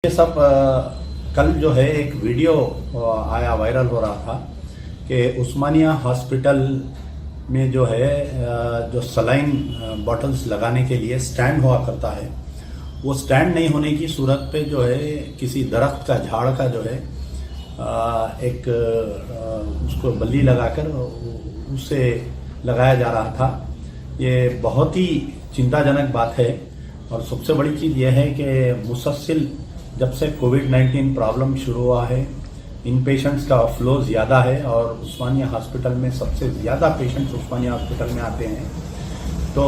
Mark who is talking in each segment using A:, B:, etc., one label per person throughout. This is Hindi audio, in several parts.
A: ये सब कल जो है एक वीडियो आया, वायरल हो रहा था कि उस्मानिया हॉस्पिटल में जो है जो सलाइन बॉटल्स लगाने के लिए स्टैंड हुआ करता है, वो स्टैंड नहीं होने की सूरत पे जो है किसी दरख्त का झाड़ का जो है एक उसको बल्ली लगाकर उसे लगाया जा रहा था। ये बहुत ही चिंताजनक बात है। और सबसे बड़ी चीज़ यह है कि मुसलसल जब से कोविड-19 प्रॉब्लम शुरू हुआ है, इन पेशेंट्स का फ्लो ज़्यादा है और उस्मानिया हॉस्पिटल में सबसे ज़्यादा पेशेंट्स उस्मानिया हॉस्पिटल में आते हैं। तो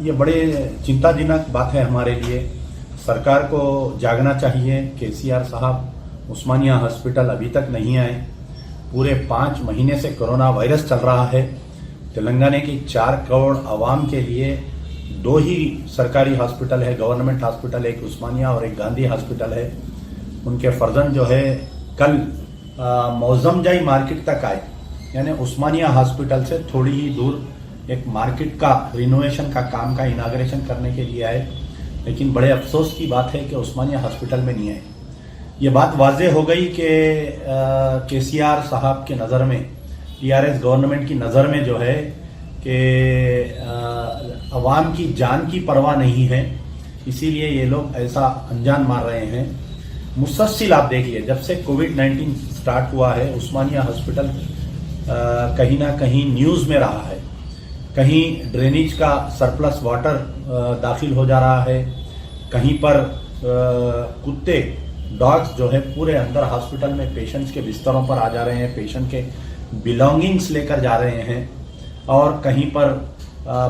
A: ये बड़े चिंताजनक बात है हमारे लिए। सरकार को जागना चाहिए। केसीआर साहब उस्मानिया हॉस्पिटल अभी तक नहीं आए। पूरे 5 महीने से कोरोना वायरस चल रहा है। तेलंगाना की 4 करोड़ आवाम के लिए 2 ही सरकारी हॉस्पिटल है, गवर्नमेंट हॉस्पिटल, एक उस्मानिया और एक गांधी हॉस्पिटल है। उनके फर्जन जो है कल मौजमजाई मार्केट तक आए, यानी उस्मानिया हॉस्पिटल से थोड़ी ही दूर एक मार्केट का रिनोवेशन का काम का इनाग्रेशन करने के लिए आए। लेकिन बड़े अफसोस की बात है कि उस्मानिया हॉस्पिटल में नहीं आए। ये बात वाज़ेह हो गई कि केसीआर साहब के नज़र में, टीआरएस गवर्नमेंट की नज़र में जो है कि अवाम की जान की परवाह नहीं है, इसीलिए ये लोग ऐसा अनजान मार रहे हैं। मुसलसल आप देखिए, जब से कोविड-19 स्टार्ट हुआ है उस्मानिया हॉस्पिटल कहीं ना कहीं न्यूज़ में रहा है। कहीं ड्रेनेज का सरप्लस वाटर दाखिल हो जा रहा है, कहीं पर कुत्ते डॉग्स जो है पूरे अंदर हॉस्पिटल में पेशेंट्स के बिस्तरों पर आ जा रहे हैं, पेशेंट के बिलोंगिंग्स लेकर जा रहे हैं। और कहीं पर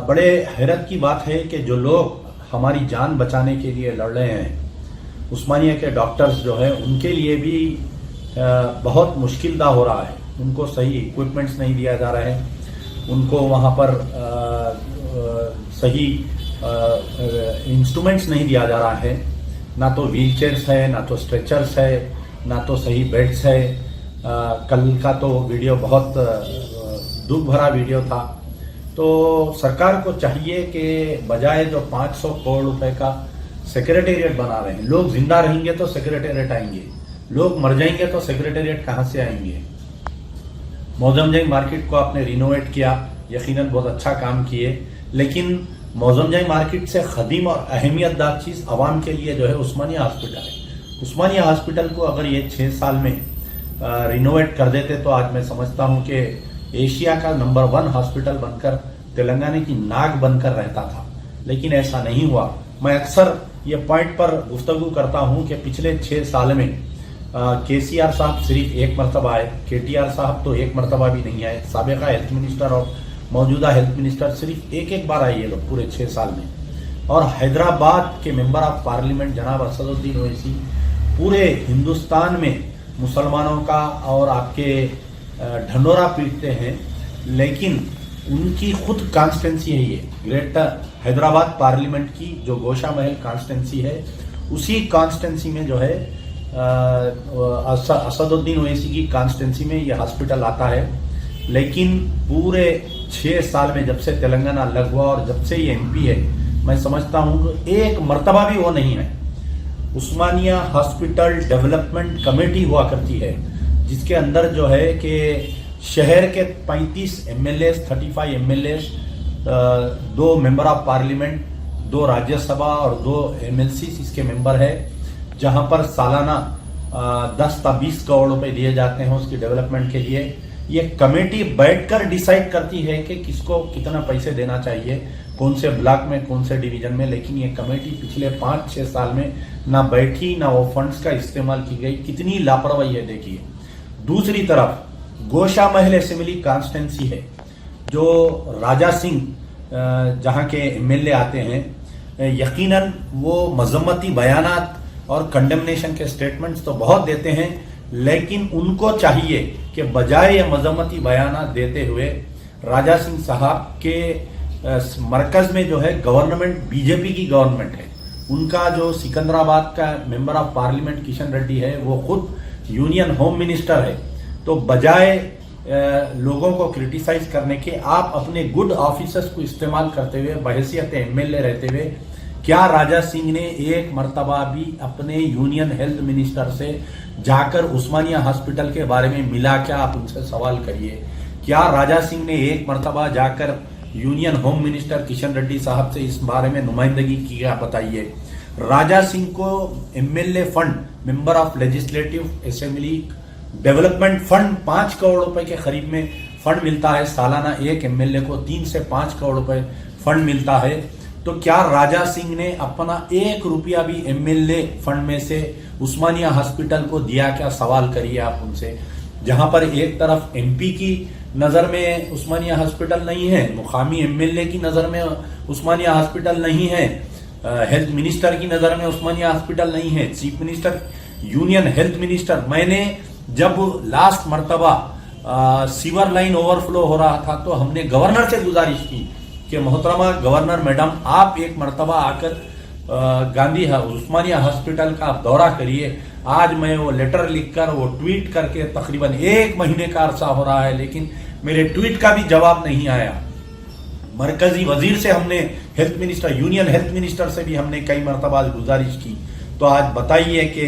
A: बड़े हैरत की बात है कि जो लोग हमारी जान बचाने के लिए लड़ रहे हैं, उस्मानिया के डॉक्टर्स जो है उनके लिए भी बहुत मुश्किलदा हो रहा है। उनको सही इक्विपमेंट्स नहीं दिया जा रहा है, उनको वहाँ पर सही इंस्ट्रूमेंट्स नहीं दिया जा रहा है। ना तो व्हील चेयर्स है, ना तो स्ट्रेचर्स है, ना तो सही बेड्स है। कल का तो वीडियो बहुत दुख भरा वीडियो था। तो सरकार को चाहिए कि बजाय जो 500 करोड़ रुपए का सेक्रेटेरिएट बना रहे हैं, लोग जिंदा रहेंगे तो सेक्रेटेरिएट आएंगे, लोग मर जाएंगे तो सेक्रेटेरिएट कहाँ से आएंगे। मौजमजाई मार्केट को आपने रिनोवेट किया, यकीनन बहुत अच्छा काम किए, लेकिन मौजमजाई मार्केट से खदीम और अहमियतदार चीज़ आवाम के लिए जो है उस्मानिया हॉस्पिटल है। उस्मानिया हॉस्पिटल को अगर ये 6 साल में रिनोवेट कर देते तो आज मैं समझता हूँ कि एशिया का नंबर 1 हॉस्पिटल बनकर तेलंगाना की नाक बनकर रहता था। लेकिन ऐसा नहीं हुआ। मैं अक्सर ये पॉइंट पर गुफ्तगू करता हूँ कि पिछले 6 साल में केसीआर साहब सिर्फ 1 मरतबा आए, केटीआर साहब तो 1 मरतबा भी नहीं आए, साबिका हेल्थ मिनिस्टर और मौजूदा हेल्थ मिनिस्टर सिर्फ एक बार आए ये लोग पूरे 6 साल में। और हैदराबाद के मेंबर ऑफ पार्लियामेंट जनाब असदुद्दीन ओवैसी पूरे हिंदुस्तान में मुसलमानों का और आपके ढंडोरा पीटते हैं, लेकिन उनकी खुद कॉन्स्टिट्यूंसी है ये ग्रेटर हैदराबाद पार्लियामेंट की जो गोशा महल कॉन्स्टिट्यूंसी है, उसी कॉन्स्टिट्यूंसी में जो है असदुद्दीन ओवैसी की कॉन्स्टिट्यूंसी में ये हॉस्पिटल आता है। लेकिन पूरे 6 साल में जब से तेलंगाना अलग हुआ और जब से ये एमपी है, मैं समझता हूँ कि 1 मरतबा भी वो नहीं है। उस्मानिया हॉस्पिटल डेवलपमेंट कमेटी हुआ करती है, जिसके अंदर जो है कि शहर के 35 MLA, 35 MLA, 2 member of parliament, 2 Rajya Sabha और 2 एमएलसी इसके मेंबर है, जहां पर सालाना 10 से 20 करोड़ रुपए दिए जाते हैं उसकी डेवलपमेंट के लिए। ये कमेटी बैठकर डिसाइड करती है कि किसको कितना पैसे देना चाहिए, कौन से ब्लॉक में, कौन से डिवीजन में। लेकिन ये कमेटी पिछले 5-6 साल में ना बैठी, ना वो फंड्स का इस्तेमाल की गई। कितनी लापरवाही है देखिए। दूसरी तरफ गोशा महल असेंबली कॉन्स्टिट्यूंसी है, जो राजा सिंह जहां के एमएलए आते हैं, यकीनन वो मजम्मती बयानात और कंडेमनेशन के स्टेटमेंट्स तो बहुत देते हैं, लेकिन उनको चाहिए कि बजाय ये मजम्मती बयानात देते हुए राजा सिंह साहब के मरकज में जो है गवर्नमेंट बीजेपी की गवर्नमेंट है, उनका जो सिकंदराबाद का member of parliament Kishan Reddy है वो खुद यूनियन होम मिनिस्टर है। तो बजाय लोगों को क्रिटिसाइज करने के, आप अपने गुड ऑफिसर्स को इस्तेमाल करते हुए बहैसियत एमएलए रहते हुए क्या राजा सिंह ने एक मर्तबा भी अपने यूनियन हेल्थ मिनिस्टर से जाकर उस्मानिया हॉस्पिटल के बारे में मिला? क्या आप उनसे सवाल करिए। क्या राजा सिंह ने एक मर्तबा जाकर union home minister Kishan Reddy साहब से इस बारे में नुमाइंदगी की? क्या बताइए। राजा सिंह को MLA fund, member of legislative assembly development fund 5 crore रुपए के करीब में फंड मिलता है सालाना। एक एमएलए को 3 से 5 करोड़ रुपए फंड मिलता है। तो क्या राजा सिंह ने अपना 1 रुपया भी एमएलए फंड में से उस्मानिया हॉस्पिटल को दिया? क्या सवाल करिए आप उनसे। जहां पर एक तरफ एमपी की नजर में उस्मानिया हॉस्पिटल नहीं है, मुकामी एमएलए की नजर में उस्मानिया हॉस्पिटल नहीं है, हेल्थ मिनिस्टर की नजर में उस्मानिया हॉस्पिटल नहीं है, chief minister, union health minister. मैंने जब लास्ट मर्तबा सीवर लाइन ओवरफ्लो हो रहा था तो हमने गवर्नर से गुजारिश की कि मोहतरमा गवर्नर मैडम, आप एक मर्तबा आकर गांधी उस्मानिया हॉस्पिटल का आप दौरा करिए। आज मैं वो लेटर लिखकर, वो ट्वीट करके तकरीबन 1 महीने का अरसा हो रहा है, लेकिन मेरे ट्वीट का भी जवाब नहीं आया। मरकजी वजीर से हमने, health minister, union health minister से भी हमने कई मरतबा गुजारिश की। तो आज बताइए कि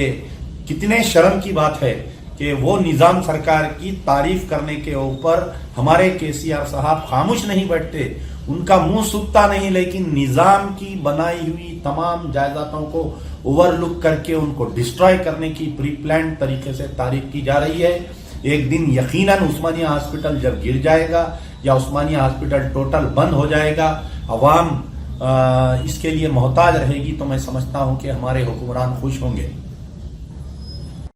A: कितने शर्म की बात है कि वो निजाम सरकार की तारीफ करने के ऊपर हमारे केसीआर साहब खामोश नहीं बैठते, उनका मुंह सूखता नहीं, लेकिन निजाम की बनाई हुई तमाम जायदादों को ओवरलुक करके उनको डिस्ट्रॉय करने की प्री प्लान तरीके से तारीफ की जा रही है। एक दिन यकीनन उस्मानिया हॉस्पिटल जब गिर जाएगा या उस्मानिया हॉस्पिटल टोटल बंद हो जाएगा, अवाम इसके लिए मोहताज रहेगी, तो मैं समझता हूं कि हमारे हुक्मरान खुश होंगे।